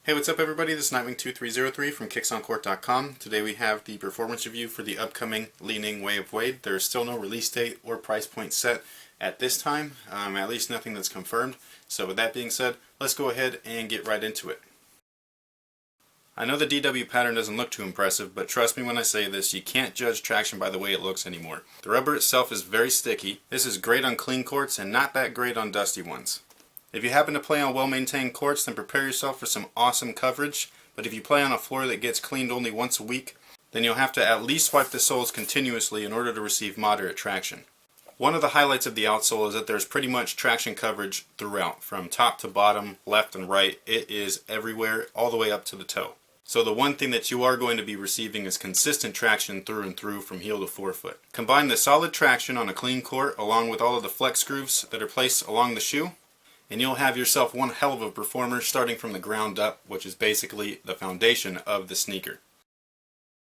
Hey, what's up everybody? This is Nightwing2303 from kicksoncourt.com. Today we have the performance review for the upcoming Li-Ning Way of Wade. There is still no release date or price point set at this time, at least nothing that's confirmed. So with that being said, let's go ahead and get right into it. I know the DW pattern doesn't look too impressive, but trust me when I say this, you can't judge traction by the way it looks anymore. The rubber itself is very sticky. This is great on clean courts and not that great on dusty ones. If you happen to play on well-maintained courts, then prepare yourself for some awesome coverage. But if you play on a floor that gets cleaned only once a week, then you'll have to at least wipe the soles continuously in order to receive moderate traction. One of the highlights of the outsole is that there's pretty much traction coverage throughout, from top to bottom, left and right. It is everywhere, all the way up to the toe. So the one thing that you are going to be receiving is consistent traction through and through from heel to forefoot. Combine the solid traction on a clean court along with all of the flex grooves that are placed along the shoe, and you'll have yourself one hell of a performer starting from the ground up, which is basically the foundation of the sneaker.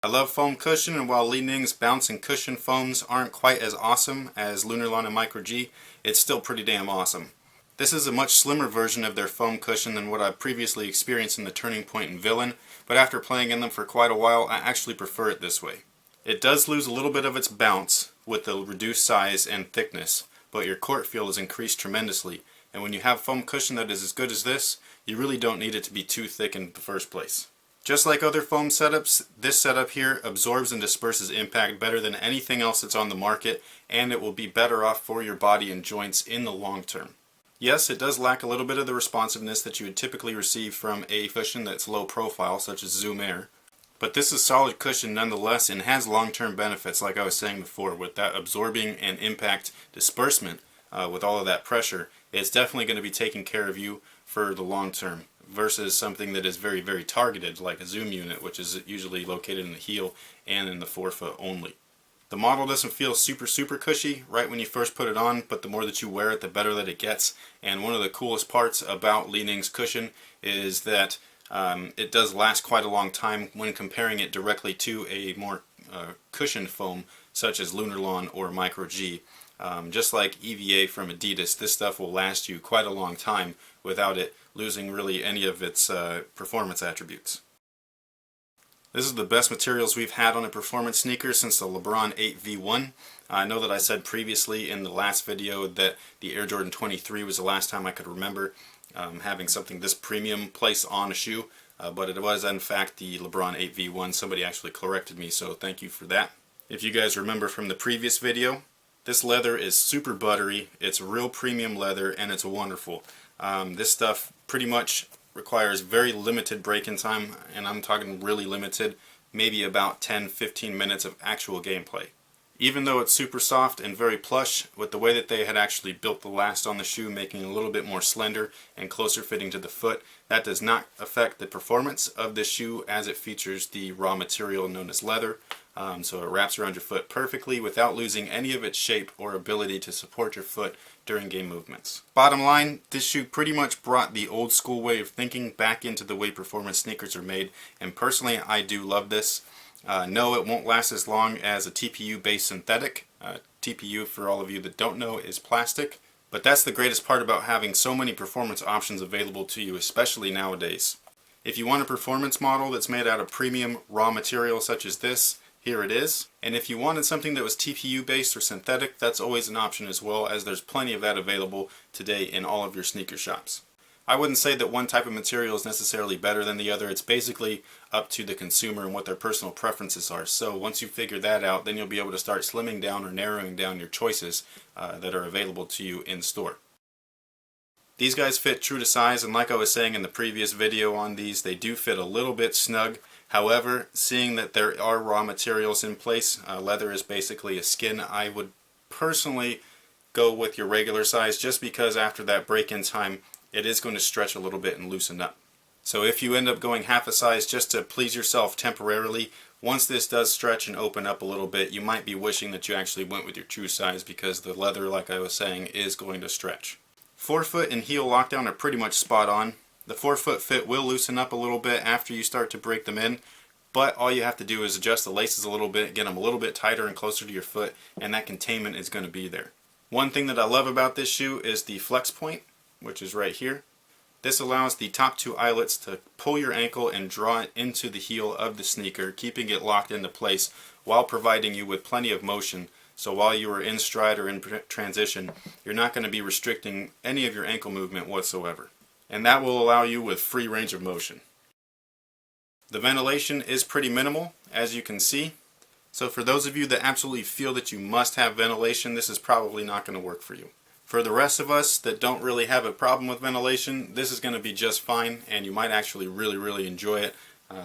I love foam cushion, and while Li-Ning's bounce and cushion foams aren't quite as awesome as Lunarlon and Micro G, it's still pretty damn awesome. This is a much slimmer version of their foam cushion than what I've previously experienced in the Turning Point and Villain, but after playing in them for quite a while, I actually prefer it this way. It does lose a little bit of its bounce with the reduced size and thickness, but your court feel is increased tremendously. And when you have foam cushion that is as good as this, you really don't need it to be too thick in the first place. Just like other foam setups, this setup here absorbs and disperses impact better than anything else that's on the market, and it will be better off for your body and joints in the long term. Yes, it does lack a little bit of the responsiveness that you would typically receive from a cushion that's low profile, such as Zoom Air. But this is solid cushion nonetheless and has long-term benefits, like I was saying before, with that absorbing and impact disbursement with all of that pressure. It's definitely going to be taking care of you for the long term versus something that is very, very targeted like a Zoom unit, which is usually located in the heel and in the forefoot only. The model doesn't feel super cushy right when you first put it on, but the more that you wear it, the better that it gets. And one of the coolest parts about Li-Ning's cushion is that it does last quite a long time when comparing it directly to a more cushioned foam such as Lunarlon or Micro G. Just like EVA from Adidas, this stuff will last you quite a long time without it losing really any of its performance attributes. This is the best materials we've had on a performance sneaker since the LeBron 8 V1. I know that I said previously in the last video that the Air Jordan 23 was the last time I could remember having something this premium place on a shoe, but it was in fact the LeBron 8 V1. Somebody actually corrected me, so thank you for that. If you guys remember from the previous video, this leather is super buttery, it's real premium leather, and it's wonderful. This stuff pretty much requires very limited break-in time, and I'm talking really limited, maybe about 10-15 minutes of actual gameplay. Even though it's super soft and very plush, with the way that they had actually built the last on the shoe, making it a little bit more slender and closer fitting to the foot, that does not affect the performance of this shoe as it features the raw material known as leather. So it wraps around your foot perfectly without losing any of its shape or ability to support your foot during game movements. Bottom line, this shoe pretty much brought the old school way of thinking back into the way performance sneakers are made, and personally I do love this. No, it won't last as long as a TPU based synthetic. TPU, for all of you that don't know, is plastic. But that's the greatest part about having so many performance options available to you, especially nowadays. If you want a performance model that's made out of premium raw material such as this, here it is. And if you wanted something that was TPU based or synthetic, that's always an option as well, as there's plenty of that available today in all of your sneaker shops. I wouldn't say that one type of material is necessarily better than the other. It's basically up to the consumer and what their personal preferences are. So once you figure that out, then you'll be able to start slimming down or narrowing down your choices that are available to you in store. These guys fit true to size, and like I was saying in the previous video on these, they do fit a little bit snug. However, seeing that there are raw materials in place, leather is basically a skin, I would personally go with your regular size, just because after that break-in time it is going to stretch a little bit and loosen up. So if you end up going half a size just to please yourself temporarily, once this does stretch and open up a little bit, you might be wishing that you actually went with your true size, because the leather, like I was saying, is going to stretch. Forefoot and heel lockdown are pretty much spot on. The forefoot fit will loosen up a little bit after you start to break them in, but all you have to do is adjust the laces a little bit, get them a little bit tighter and closer to your foot, and that containment is going to be there. One thing that I love about this shoe is the flex point, which is right here. This allows the top two eyelets to pull your ankle and draw it into the heel of the sneaker, keeping it locked into place while providing you with plenty of motion. So while you are in stride or in transition, you're not going to be restricting any of your ankle movement whatsoever. And that will allow you with free range of motion. The ventilation is pretty minimal, as you can see. So for those of you that absolutely feel that you must have ventilation, this is probably not going to work for you. For the rest of us that don't really have a problem with ventilation, this is going to be just fine, and you might actually really enjoy it.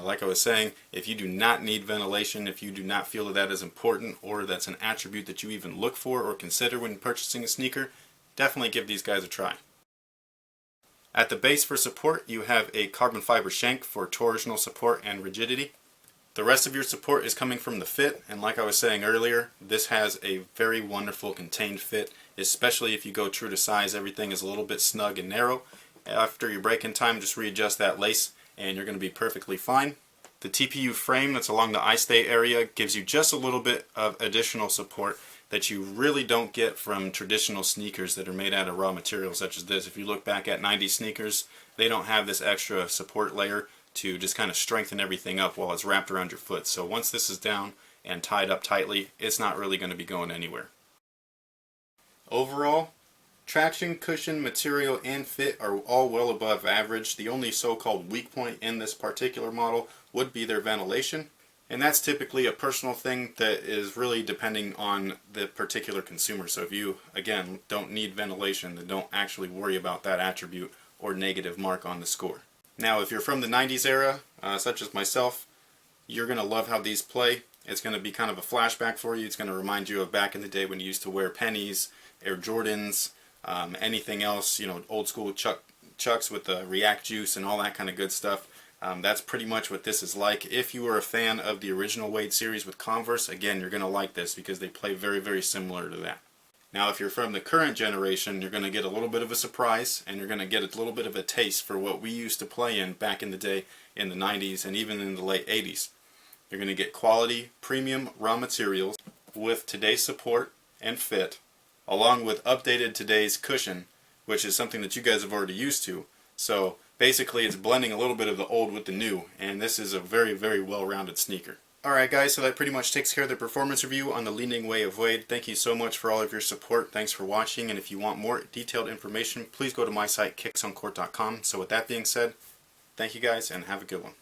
Like I was saying, if you do not need ventilation, if you do not feel that that is important, or that's an attribute that you even look for or consider when purchasing a sneaker, definitely give these guys a try. At the base for support, you have a carbon fiber shank for torsional support and rigidity. The rest of your support is coming from the fit, and like I was saying earlier, this has a very wonderful contained fit, especially if you go true to size. Everything is a little bit snug and narrow. After your break-in time, just readjust that lace and you're going to be perfectly fine. The TPU frame that's along the eye stay area gives you just a little bit of additional support that you really don't get from traditional sneakers that are made out of raw materials such as this. If you look back at 90s sneakers, they don't have this extra support layer to just kind of strengthen everything up while it's wrapped around your foot. So once this is down and tied up tightly, it's not really going to be going anywhere. Overall, traction, cushion, material, and fit are all well above average. The only so-called weak point in this particular model would be their ventilation, and that's typically a personal thing that is really depending on the particular consumer. So if you, again, don't need ventilation, then don't actually worry about that attribute or negative mark on the score. Now, if you're from the 90s era, such as myself, you're going to love how these play. It's going to be kind of a flashback for you. It's going to remind you of back in the day when you used to wear pennies, Air Jordans, anything else, old school chucks with the React juice and all that kind of good stuff. That's pretty much what this is like. If you are a fan of the original Wade series with Converse, again, you're going to like this because they play very similar to that. Now, if you're from the current generation, you're going to get a little bit of a surprise, and you're going to get a little bit of a taste for what we used to play in back in the day in the 90s and even in the late 80s. You're going to get quality, premium raw materials with today's support and fit, along with updated today's cushion, which is something that you guys have already used to. So basically it's blending a little bit of the old with the new, and this is a very well-rounded sneaker. Alright guys, so that pretty much takes care of the performance review on the Li-Ning Way of Wade. Thank you so much for all of your support. Thanks for watching, and if you want more detailed information, please go to my site, kicksoncourt.com. So with that being said, thank you guys, and have a good one.